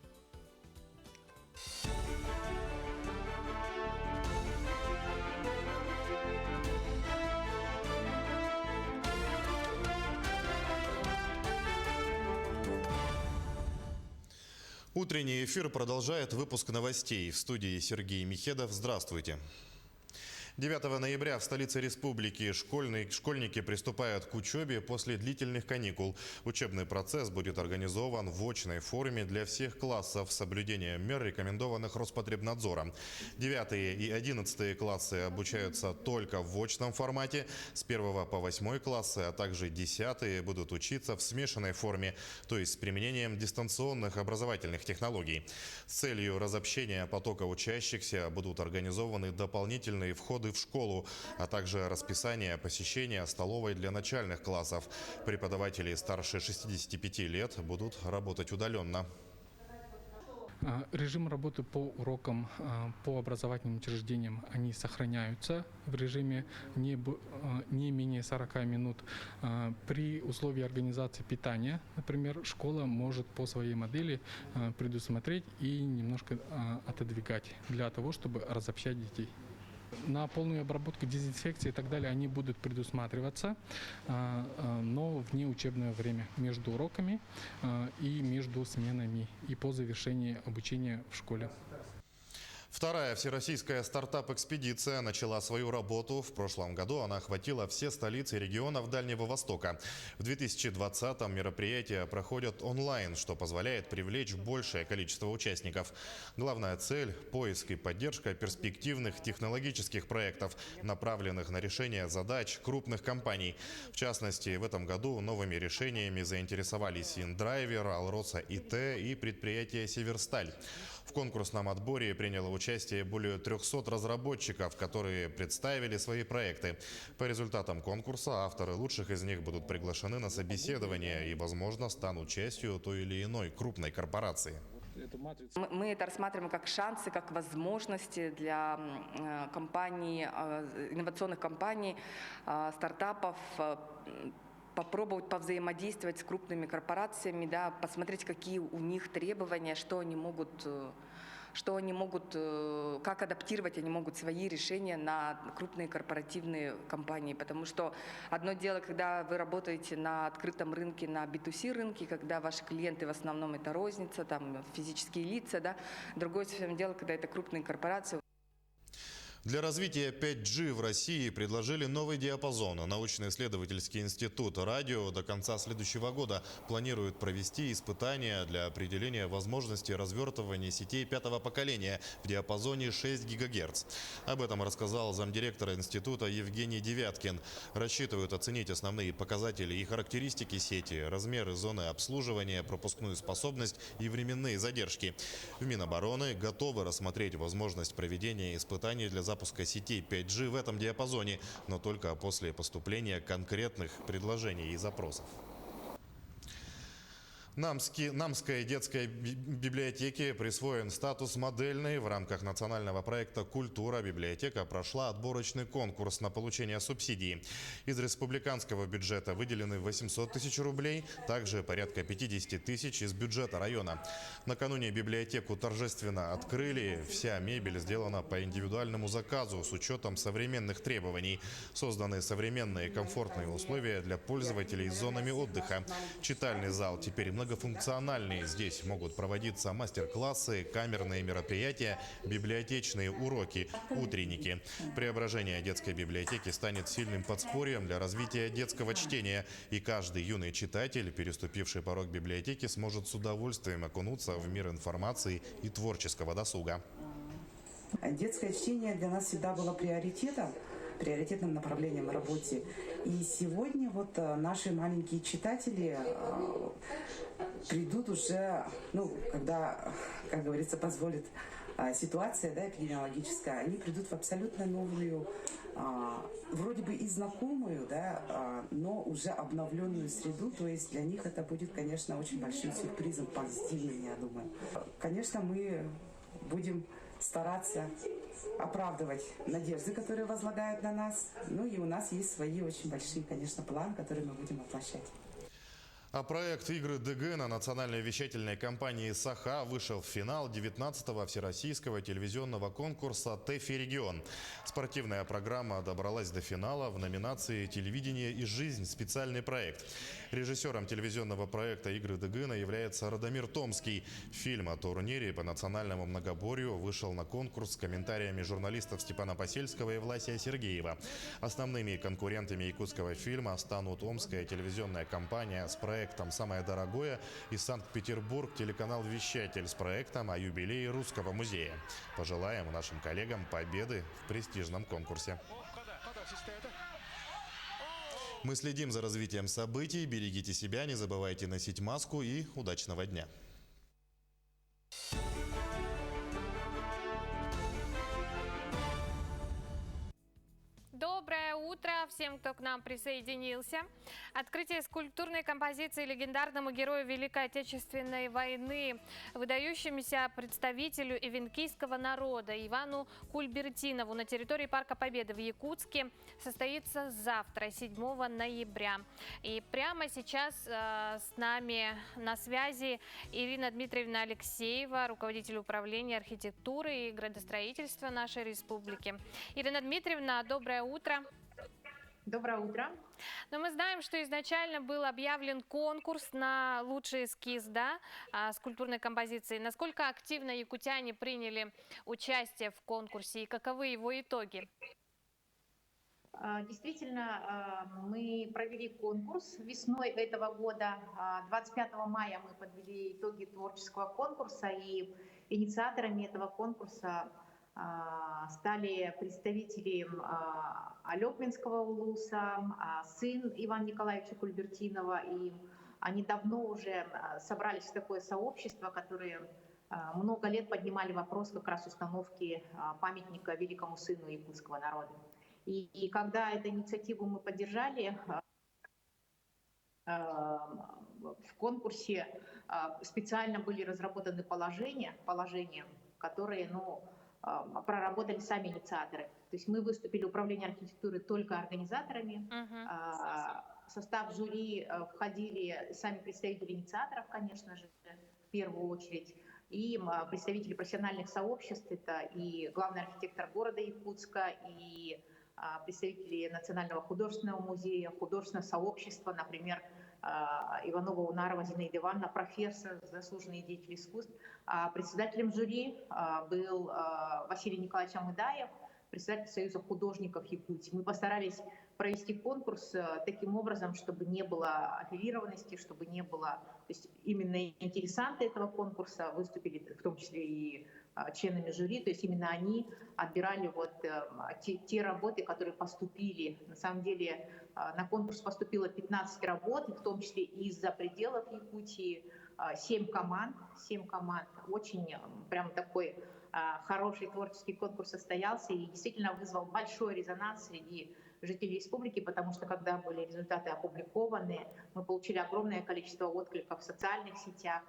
Утренний эфир продолжает выпуск новостей. В студии Сергей Михедов. Здравствуйте. 9 ноября в столице республики школьники приступают к учебе после длительных каникул. Учебный процесс будет организован в очной форме для всех классов с соблюдением мер, рекомендованных Роспотребнадзором. 9 и 11 классы обучаются только в очном формате. С 1 по 8 классы, а также 10 будут учиться в смешанной форме, то есть с применением дистанционных образовательных технологий. С целью разобщения потока учащихся будут организованы дополнительные входы в школу, а также расписание посещения столовой для начальных классов. Преподаватели старше 65 лет будут работать удаленно. Режим работы по урокам, по образовательным учреждениям, они сохраняются в режиме не менее 40 минут. При условии организации питания, например, школа может по своей модели предусмотреть и немножко отодвигать для того, чтобы разобщать детей. На полную обработку, дезинфекции и так далее они будут предусматриваться, но в неучебное время, между уроками и между сменами и по завершении обучения в школе. Вторая всероссийская стартап-экспедиция начала свою работу. В прошлом году она охватила все столицы регионов Дальнего Востока. В 2020-м мероприятия проходят онлайн, что позволяет привлечь большее количество участников. Главная цель – поиск и поддержка перспективных технологических проектов, направленных на решение задач крупных компаний. В частности, в этом году новыми решениями заинтересовались Индрайвер, Алроса ИТ и предприятие Северсталь. В конкурсном отборе приняло участие более 300 разработчиков, которые представили свои проекты. По результатам конкурса авторы лучших из них будут приглашены на собеседование и, возможно, станут частью той или иной крупной корпорации. Мы это рассматриваем как шансы, как возможности для компаний, инновационных компаний, стартапов, попробовать повзаимодействовать с крупными корпорациями, да, посмотреть, какие у них требования, как адаптировать они могут свои решения на крупные корпоративные компании. Потому что одно дело, когда вы работаете на открытом рынке, на B2C рынке, когда ваши клиенты в основном это розница, там, физические лица, да. Другое совсем дело, когда это крупные корпорации. Для развития 5G в России предложили новый диапазон. Научно-исследовательский институт радио до конца следующего года планирует провести испытания для определения возможности развертывания сетей пятого поколения в диапазоне 6 ГГц. Об этом рассказал замдиректора института Евгений Девяткин. Рассчитывают оценить основные показатели и характеристики сети, размеры зоны обслуживания, пропускную способность и временные задержки. В Минобороны готовы рассмотреть возможность проведения испытаний для запуска сетей 5G в этом диапазоне, но только после поступления конкретных предложений и запросов. Намской детской библиотеке присвоен статус модельной. В рамках национального проекта «Культура» библиотека прошла отборочный конкурс на получение субсидий. Из республиканского бюджета выделены 800 тысяч рублей, также порядка 50 тысяч из бюджета района. Накануне библиотеку торжественно открыли. Вся мебель сделана по индивидуальному заказу с учетом современных требований. Созданы современные комфортные условия для пользователей с зонами отдыха. Читальный зал теперь многофункциональный. Здесь могут проводиться мастер-классы, камерные мероприятия, библиотечные уроки, утренники. Преображение детской библиотеки станет сильным подспорьем для развития детского чтения. И каждый юный читатель, переступивший порог библиотеки, сможет с удовольствием окунуться в мир информации и творческого досуга. Детское чтение для нас всегда было приоритетным направлением в работе. И сегодня вот наши маленькие читатели придут уже, когда, как говорится, позволит ситуация, да, эпидемиологическая, они придут в абсолютно новую, вроде бы и знакомую, да, но уже обновленную среду. То есть для них это будет, конечно, очень большим сюрпризом, позитивным, я думаю. Конечно, мы будем стараться оправдывать надежды, которые возлагают на нас. Ну и у нас есть свои очень большие, конечно, планы, которые мы будем воплощать. А проект «Игры ДГ» на национальной вещательной компании «Саха» вышел в финал 19-го всероссийского телевизионного конкурса «ТЭФИ Регион». Спортивная программа добралась до финала в номинации «Телевидение и жизнь. Специальный проект». Режиссером телевизионного проекта «Игры ДГ» является Радомир Томский. Фильм о турнире по национальному многоборью вышел на конкурс с комментариями журналистов Степана Посельского и Власия Сергеева. Основными конкурентами якутского фильма станут омская телевизионная компания с проектом «Самое дорогое» и Санкт-Петербург телеканал «Вещатель» с проектом о юбилее Русского музея. Пожелаем нашим коллегам победы в престижном конкурсе. Мы следим за развитием событий. Берегите себя, не забывайте носить маску и удачного дня. Доброе утро всем. всем, кто к нам присоединился. Открытие скульптурной композиции легендарному герою Великой Отечественной войны, выдающемуся представителю эвенкийского народа Ивану Кульбертинову на территории Парка Победы в Якутске состоится завтра, 7 ноября. И прямо сейчас с нами на связи Ирина Дмитриевна Алексеева, руководитель управления архитектуры и градостроительства нашей республики. Ирина Дмитриевна, доброе утро. Доброе утро. Но мы знаем, что изначально был объявлен конкурс на лучший эскиз, да, скульптурной композиции. Насколько активно якутяне приняли участие в конкурсе и каковы его итоги? Действительно, мы провели конкурс весной этого года. 25 мая мы подвели итоги творческого конкурса, и инициаторами этого конкурса стали представители Алёпминского улуса, сын Ивана Николаевича Кульбертинова. И они давно уже собрались в такое сообщество, которые много лет поднимали вопрос как раз установки памятника великому сыну якутского народа. И когда эту инициативу мы поддержали, в конкурсе специально были разработаны положения, которые, проработали сами инициаторы. То есть мы выступили, управление архитектуры, только организаторами. В состав жюри входили сами представители инициаторов, конечно же, в первую очередь, и представители профессиональных сообществ, это и главный архитектор города Якутска, и представители Национального художественного музея, художественного сообщества, например, Иванова-Унарова Зинаида Ивановна, профессор, заслуженный деятель искусств. Председателем жюри был Василий Николаевич Амыдаев, председатель Союза художников Якутии. Мы постарались провести конкурс таким образом, чтобы не было аффилированности, чтобы не было... То есть именно интересанты этого конкурса выступили, в том числе и членами жюри, то есть именно они отбирали те работы, которые поступили. На самом деле на конкурс поступило 15 работ, в том числе и из-за пределов Якутии, 7 команд. Очень прям такой хороший творческий конкурс состоялся и действительно вызвал большой резонанс среди жителей республики, потому что когда были результаты опубликованы, мы получили огромное количество откликов в социальных сетях,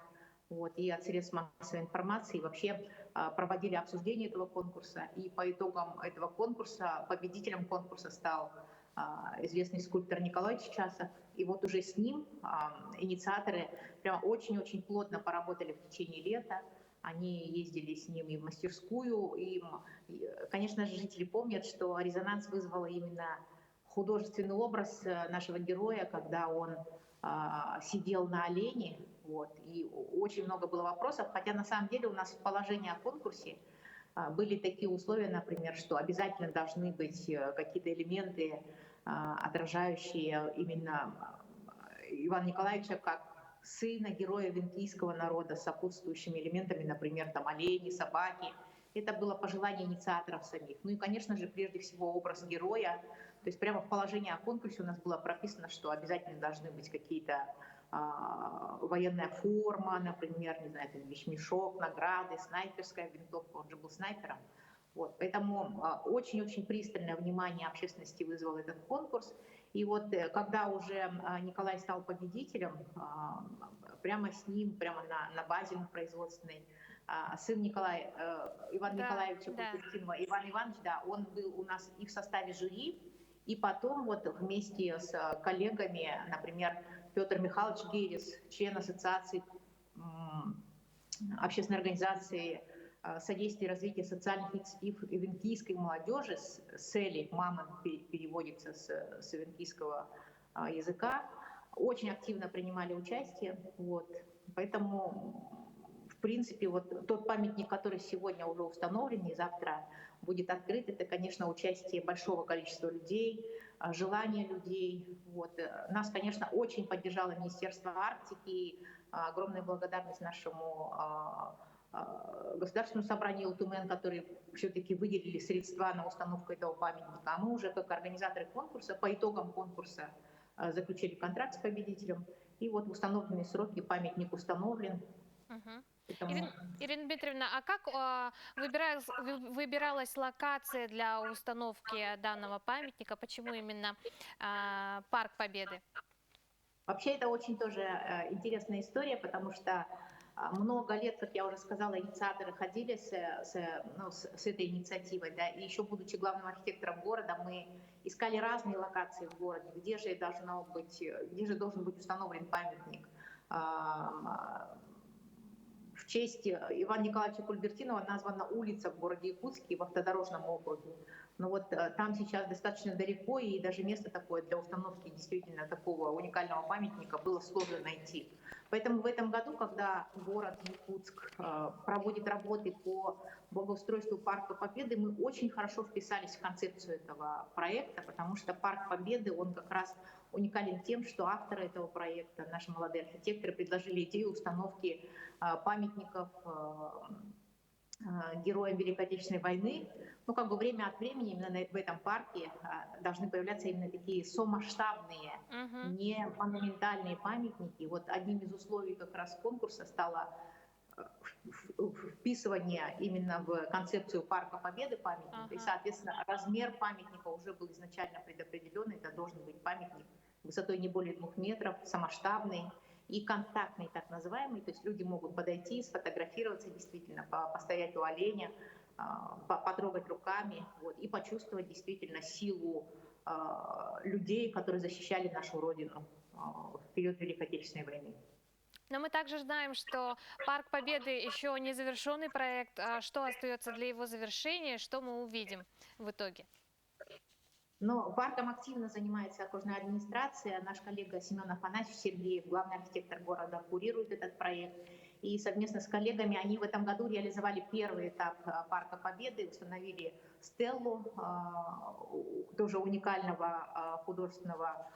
и от средств массовой информации, и вообще проводили обсуждение этого конкурса. И по итогам этого конкурса победителем конкурса стал известный скульптор Николай Часов. И вот уже с ним инициаторы прямо очень-очень плотно поработали в течение лета. Они ездили с ним и в мастерскую. И, конечно же, жители помнят, что резонанс вызвал именно художественный образ нашего героя, когда он сидел на олене. И очень много было вопросов, хотя на самом деле у нас в положении о конкурсе были такие условия, например, что обязательно должны быть какие-то элементы, отражающие именно Ивана Николаевича как сына героя эвенкийского народа с сопутствующими элементами, например, олени, собаки. Это было пожелание инициаторов самих. И, конечно же, прежде всего образ героя. То есть прямо в положении о конкурсе у нас было прописано, что обязательно должны быть какие-то военная форма, например, вещмешок, награды, снайперская винтовка, он же был снайпером. Поэтому очень-очень пристальное внимание общественности вызвал этот конкурс. И когда уже Николай стал победителем, прямо с ним, прямо на базе производственной, сын Ивана Николаевича Кульбертинова, Иван Иванович, он был у нас и в составе жюри, и потом вместе с коллегами, например, Петр Михайлович Герис, член ассоциации, общественной организации содействия и развития социальных инициатив эвенкийской молодежи, СЭЛИ, мама переводится с эвенкийского языка, очень активно принимали участие. Поэтому, в принципе, тот памятник, который сегодня уже установлен и завтра будет открыт, это, конечно, участие большого количества людей, желание людей. Нас, конечно, очень поддержало Министерство Арктики. Огромная благодарность нашему Государственному собранию ЛТУМН, которые все-таки выделили средства на установку этого памятника. А мы уже, как организаторы конкурса, по итогам конкурса заключили контракт с победителем. И в установленные сроки памятник установлен. Ирина Дмитриевна, а как выбиралась локация для установки данного памятника? Почему именно Парк Победы? Вообще это очень тоже интересная история, потому что много лет, как я уже сказала, инициаторы ходили с этой инициативой, да, и еще будучи главным архитектором города, мы искали разные локации в городе, где же должен быть установлен памятник. В честь Ивана Николаевича Кульбертинова названа улица в городе Якутске в автодорожном округе. Но вот там сейчас достаточно далеко, и даже место такое для установки действительно такого уникального памятника было сложно найти. Поэтому в этом году, когда город Якутск проводит работы по благоустройству Парка Победы, мы очень хорошо вписались в концепцию этого проекта, потому что Парк Победы, он как раз уникален тем, что авторы этого проекта, наши молодые архитекторы, предложили идею установки памятников героям Великой Отечественной войны. Ну, как бы время от времени именно в этом парке должны появляться именно такие somасштабные, не монументальные памятники. Вот одним из условий как раз конкурса стало вписывание именно в концепцию Парка Победы памятника. И, соответственно, размер памятника уже был изначально предопределен. Это должен быть памятник высотой не более 2 метров, самосштабный и контактный, так называемый. То есть люди могут подойти, сфотографироваться действительно, постоять у оленя, потрогать руками, вот, и почувствовать действительно силу людей, которые защищали нашу Родину в период Великой Отечественной войны. Но мы также знаем, что Парк Победы еще не завершенный проект. Что остается для его завершения, что мы увидим в итоге? Но парком активно занимается окружная администрация. Наш коллега Семен Афанасьевич Сергеев, главный архитектор города, курирует этот проект. И совместно с коллегами они в этом году реализовали первый этап Парка Победы, установили стеллу тоже уникального художественного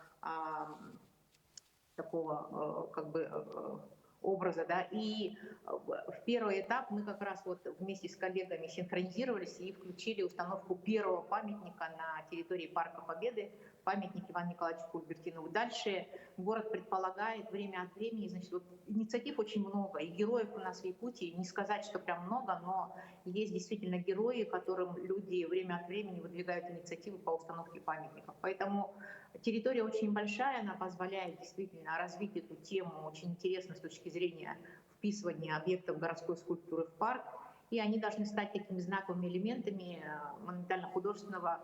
такого как бы образа, да, и в первый этап мы как раз вот вместе с коллегами синхронизировались и включили установку первого памятника на территории Парка Победы, памятник Ивану Николаевичу Кульбертинову. Дальше город предполагает время от времени, значит, вот инициатив очень много, и героев у нас в Якутии, не сказать, что прям много, но есть действительно герои, которым люди время от времени выдвигают инициативы по установке памятников. Поэтому территория очень большая, она позволяет действительно развить эту тему, очень интересно с точки зрения вписывания объектов городской скульптуры в парк, и они должны стать такими знаковыми элементами монументально-художественного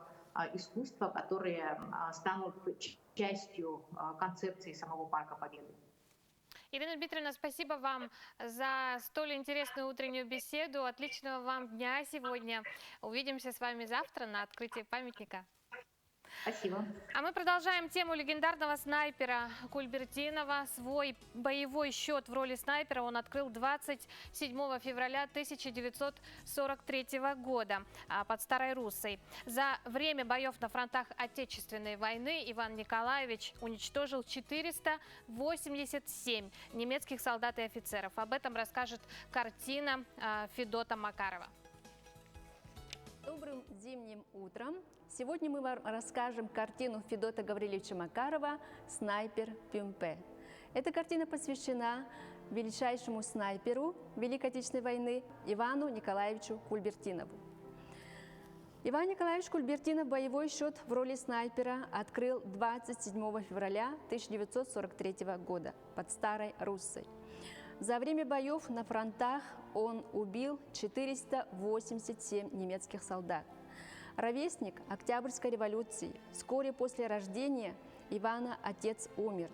искусства, которые станут частью концепции самого Парка Победы. Ирина Дмитриевна, спасибо вам за столь интересную утреннюю беседу. Отличного вам дня сегодня. Увидимся с вами завтра на открытии памятника. Спасибо. А мы продолжаем тему легендарного снайпера Кульбертинова. Свой боевой счет в роли снайпера он открыл 27 февраля 1943 года под Старой Руссой. За время боев на фронтах Отечественной войны Иван Николаевич уничтожил 487 немецких солдат и офицеров. Об этом расскажет картина Федота Макарова. Добрым зимним утром! Сегодня мы вам расскажем картину Федота Гавриловича Макарова «Снайпер Пюмпе». Эта картина посвящена величайшему снайперу Великой Отечественной войны Ивану Николаевичу Кульбертинову. Иван Николаевич Кульбертинов боевой счет в роли снайпера открыл 27 февраля 1943 года под Старой Руссой. За время боев на фронтах он убил 487 немецких солдат. Ровесник Октябрьской революции. Вскоре после рождения Ивана отец умер.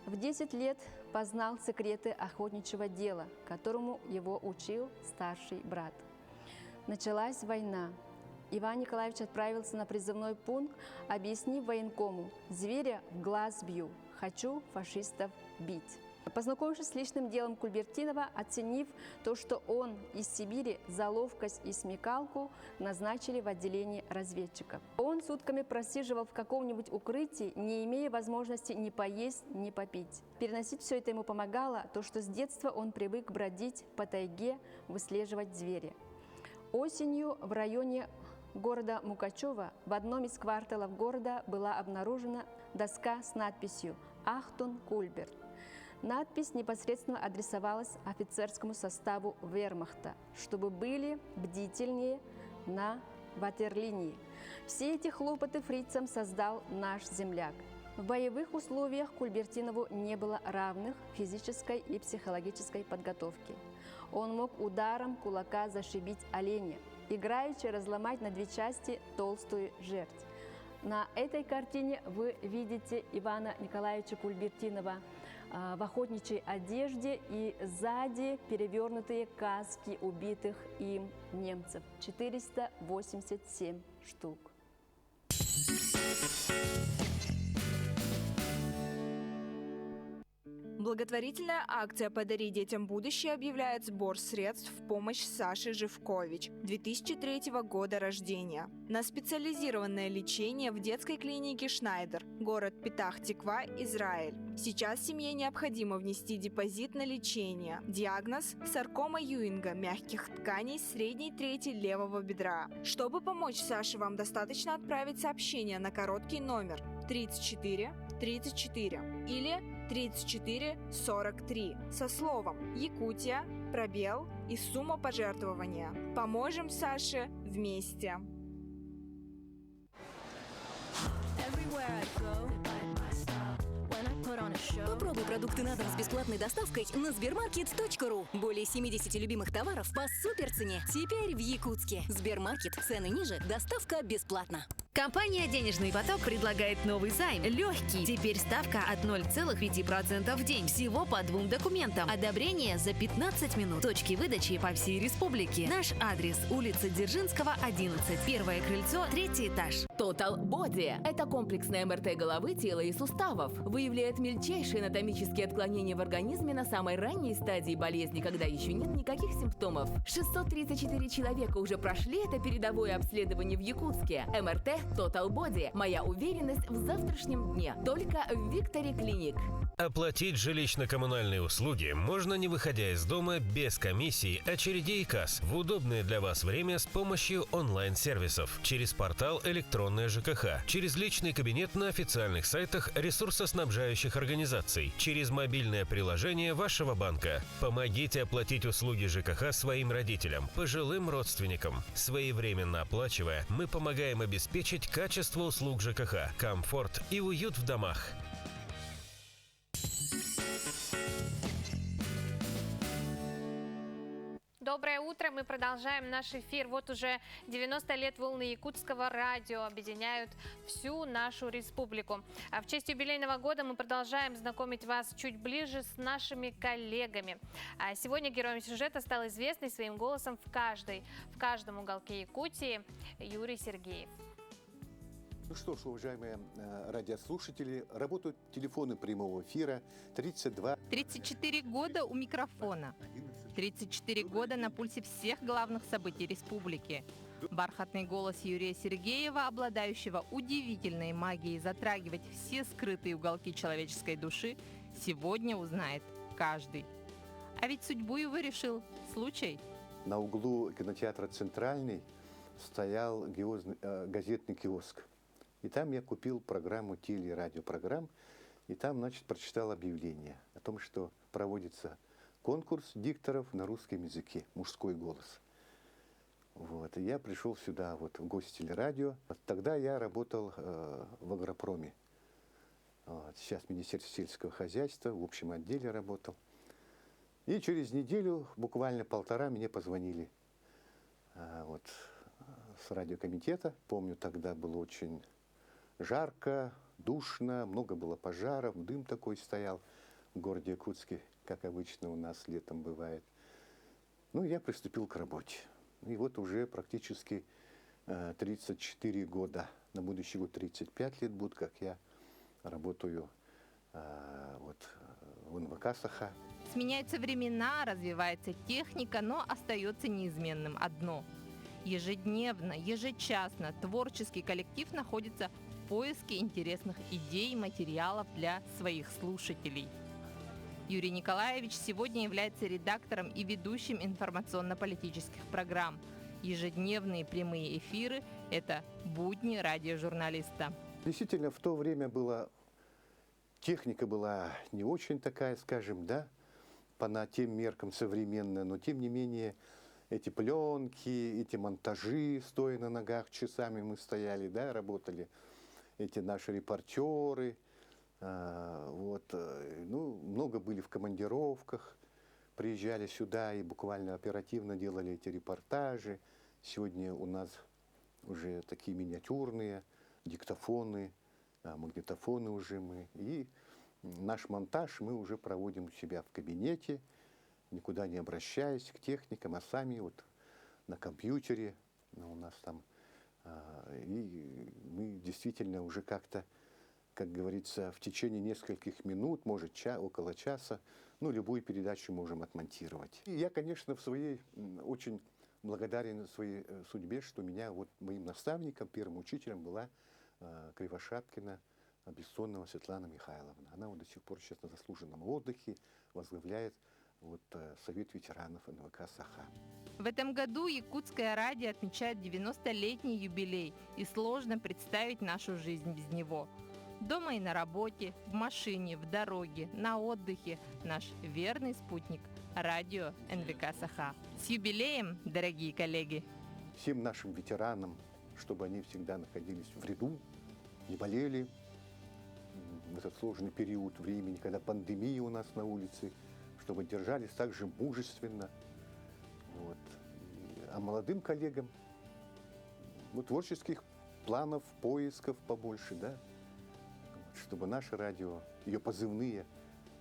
В 10 лет познал секреты охотничьего дела, которому его учил старший брат. Началась война. Иван Николаевич отправился на призывной пункт, объяснив военкому: «Зверя в глаз бью, хочу фашистов бить». Познакомившись с личным делом Кульбертинова, оценив то, что он из Сибири за ловкость и смекалку, назначили в отделение разведчиков. Он сутками просиживал в каком-нибудь укрытии, не имея возможности ни поесть, ни попить. Переносить все это ему помогало то, что с детства он привык бродить по тайге, выслеживать зверя. Осенью в районе города Мукачева в одном из кварталов города была обнаружена доска с надписью «Ахтун Кульберт». Надпись непосредственно адресовалась офицерскому составу вермахта, чтобы были бдительнее на ватерлинии. Все эти хлопоты фрицам создал наш земляк. В боевых условиях Кульбертинову не было равных физической и психологической подготовки. Он мог ударом кулака зашибить оленя, играючи разломать на две части толстую жердь. На этой картине вы видите Ивана Николаевича Кульбертинова в охотничьей одежде и сзади перевернутые каски убитых им немцев. 487 штук. Благотворительная акция «Подари детям будущее» объявляет сбор средств в помощь Саше Живкович, 2003 года рождения, на специализированное лечение в детской клинике «Шнайдер», город Петах-Тиква, Израиль. Сейчас семье необходимо внести депозит на лечение. Диагноз – саркома Юинга мягких тканей средней трети левого бедра. Чтобы помочь Саше, вам достаточно отправить сообщение на короткий номер 34 34 или 3443 со словом «Якутия», пробел и сумма пожертвования. Поможем Саше вместе. Попробуй продукты на дом с бесплатной доставкой на sbermarket.ru. Более 70 любимых товаров по суперцене. Теперь в Якутске. Сбермаркет. Цены ниже, доставка бесплатна. Компания «Денежный поток» предлагает новый займ. Легкий. Теперь ставка от 0,5% в день. Всего по 2 документам. Одобрение за 15 минут. Точки выдачи по всей республике. Наш адрес – улица Дзержинского, 11. Первое крыльцо, 3-й этаж. Total Body – это комплексная МРТ головы, тела и суставов. Выявляет мельчайшие анатомические отклонения в организме на самой ранней стадии болезни, когда еще нет никаких симптомов. 634 человека уже прошли это передовое обследование в Якутске. МРТ Total Body. Моя уверенность в завтрашнем дне. Только в Victory Clinic. Оплатить жилищно-коммунальные услуги можно, не выходя из дома, без комиссий, очередей и касс, в удобное для вас время с помощью онлайн-сервисов, через портал «Электронная ЖКХ», через личный кабинет на официальных сайтах ресурсоснабжающих организаций, через мобильное приложение вашего банка. Помогите оплатить услуги ЖКХ своим родителям, пожилым родственникам. Своевременно оплачивая, мы помогаем обеспечить качество услуг ЖКХ, комфорт и уют в домах. Доброе утро, мы продолжаем наш эфир. Вот уже 90 лет волны якутского радио объединяют всю нашу республику. А в честь юбилейного года мы продолжаем знакомить вас чуть ближе с нашими коллегами. А сегодня героем сюжета стал известный своим голосом в каждом уголке Якутии Юрий Сергеев. Ну что ж, уважаемые радиослушатели, работают телефоны прямого эфира 32. 34 года у микрофона. 34 года на пульсе всех главных событий республики. Бархатный голос Юрия Сергеева, обладающего удивительной магией затрагивать все скрытые уголки человеческой души, сегодня узнает каждый. А ведь судьбу его решил случай. На углу кинотеатра «Центральный» стоял газетный киоск. И там я купил программу телерадиопрограмм, и там, значит, прочитал объявление о том, что проводится конкурс дикторов на русском языке, мужской голос. Вот. И я пришел сюда, вот, в гостелерадио. Тогда я работал в агропроме. Вот. Сейчас в Министерстве сельского хозяйства, в общем отделе работал. И через неделю, буквально полтора, мне позвонили вот, с радиокомитета. Помню, тогда было очень жарко, душно, много было пожаров, дым такой стоял в городе Якутске, как обычно у нас летом бывает. Ну, я приступил к работе. И вот уже практически 34 года, на будущий год 35 лет будет, как я работаю вот, в НВК «Саха». Сменяются времена, развивается техника, но остается неизменным одно. Ежедневно, ежечасно творческий коллектив находится в поиске интересных идей и материалов для своих слушателей. Юрий Николаевич сегодня является редактором и ведущим информационно-политических программ. Ежедневные прямые эфиры – это будни радиожурналиста. Действительно, в то время было Техника была не очень такая, скажем, да, по тем меркам современная, но тем не менее эти пленки, эти монтажи, стоя на ногах, часами мы стояли, да, работали, эти наши репортеры, вот, ну, много были в командировках, приезжали сюда и буквально оперативно делали эти репортажи. Сегодня у нас уже такие миниатюрные диктофоны, магнитофоны уже мы. И наш монтаж мы уже проводим у себя в кабинете, никуда не обращаясь к техникам, а сами вот на компьютере, у нас там. И мы действительно уже как-то, как говорится, в течение нескольких минут, может, около часа, ну, любую передачу можем отмонтировать. И я, конечно, в своей очень благодарен своей судьбе, что меня вот моим наставником, первым учителем была Кривошапкина Бессонова Светлана Михайловна. Она вот до сих пор сейчас на заслуженном отдыхе возглавляет вот Совет ветеранов НВК «Саха». В этом году Якутское радио отмечает 90-летний юбилей, и сложно представить нашу жизнь без него. Дома и на работе, в машине, в дороге, на отдыхе наш верный спутник – радио НВК «Саха». С юбилеем, дорогие коллеги! Всем нашим ветеранам, чтобы они всегда находились в ряду, не болели в этот сложный период времени, когда пандемия у нас на улице, чтобы держались также мужественно. Вот. А молодым коллегам творческих планов, поисков побольше, да, чтобы наше радио, ее позывные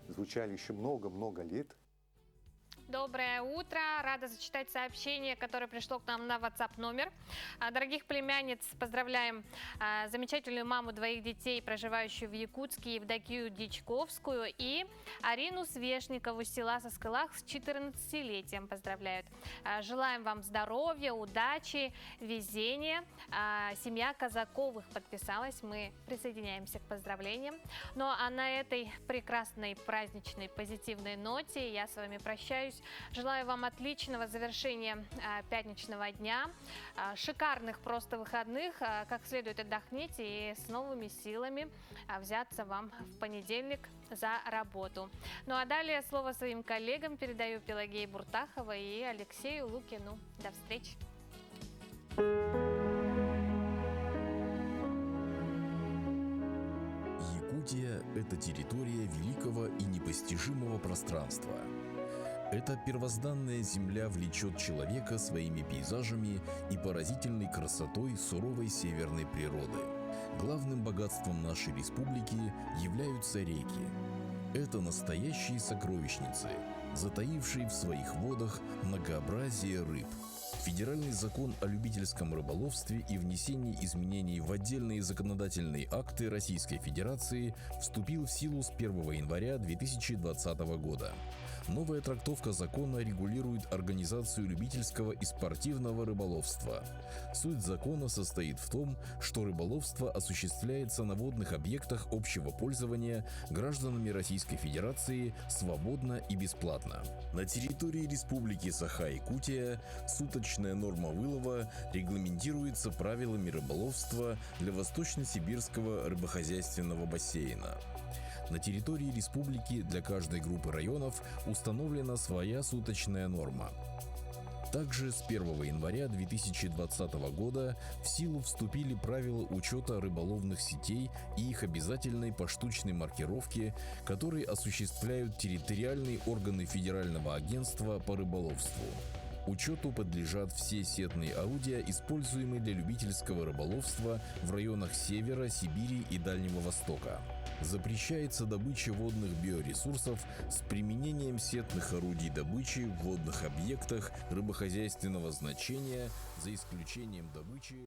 звучали еще много-много лет. Доброе утро. Рада зачитать сообщение, которое пришло к нам на WhatsApp номер. Дорогих племянниц, поздравляем замечательную маму двоих детей, проживающую в Якутске, Евдокию Дичковскую, и Арину Свешникову с села Соскылах с 14-летием поздравляют. Желаем вам здоровья, удачи, везения. Семья Казаковых подписалась. Мы присоединяемся к поздравлениям. Ну а на этой прекрасной, праздничной, позитивной ноте я с вами прощаюсь. Желаю вам отличного завершения пятничного дня, шикарных просто выходных, как следует отдохните и с новыми силами взяться вам в понедельник за работу. Ну а далее слово своим коллегам передаю Пелагее Буртаховой и Алексею Лукину. До встречи! Якутия – это территория великого и непостижимого пространства. Эта первозданная земля влечет человека своими пейзажами и поразительной красотой суровой северной природы. Главным богатством нашей республики являются реки. Это настоящие сокровищницы, затаившие в своих водах многообразие рыб. Федеральный закон о любительском рыболовстве и внесении изменений в отдельные законодательные акты Российской Федерации вступил в силу с 1 января 2020 года. Новая трактовка закона регулирует организацию любительского и спортивного рыболовства. Суть закона состоит в том, что рыболовство осуществляется на водных объектах общего пользования гражданами Российской Федерации свободно и бесплатно. На территории Республики Саха-Якутия суточная норма вылова регламентируется правилами рыболовства для Восточно-Сибирского рыбохозяйственного бассейна. На территории республики для каждой группы районов установлена своя суточная норма. Также с 1 января 2020 года в силу вступили правила учета рыболовных сетей и их обязательной поштучной маркировки, которые осуществляют территориальные органы Федерального агентства по рыболовству. Учету подлежат все сетные орудия, используемые для любительского рыболовства в районах Севера, Сибири и Дальнего Востока. Запрещается добыча водных биоресурсов с применением сетных орудий добычи в водных объектах рыбохозяйственного значения, за исключением добычи